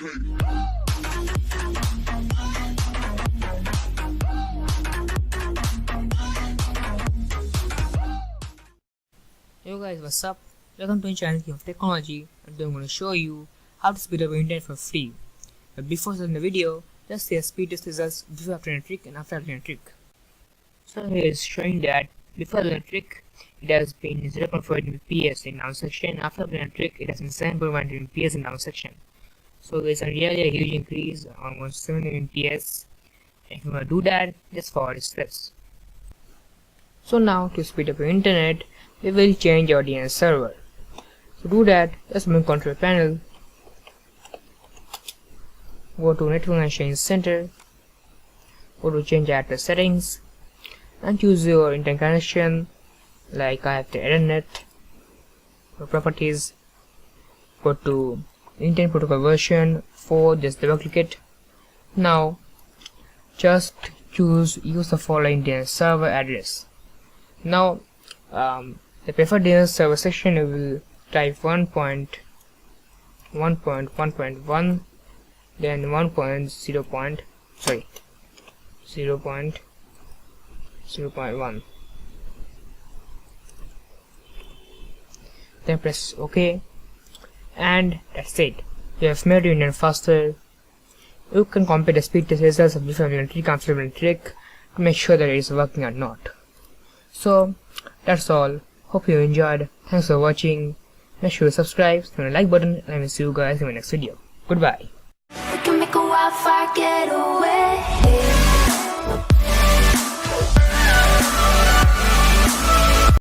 Yo guys, what's up? Welcome to my channel King of Technology, and today I'm going to show you how to speed up your internet for free. But before starting the video, just see a speed test results before after a trick and after doing a trick. So here is showing that before doing a trick, it has been 0.4 Mbps in down section. After doing a trick, it has been 7.1 Mbps in down section. So there's a really huge increase, almost 7 Mbps. If you want to do that, just follow the steps. So now to speed up your internet, we will change our DNS server. To do that, just move control panel, go to network and change center, go to change address settings, and choose your internet connection. Like I have the Ethernet. For properties, go to Internet Protocol version 4, just double click it. Now just use the following DNS server address. Now the preferred DNS server section, you will type 1.1.1.1, then 0.0.1, then press OK, and that's it. You have made your internet faster. You can compare the speed test results of different trick after trick to make sure that it is working or not. So that's all. Hope you enjoyed. Thanks for watching. Make sure to subscribe, hit the like button, and I will see you guys in my next video. Goodbye. We can make a wildfire get away.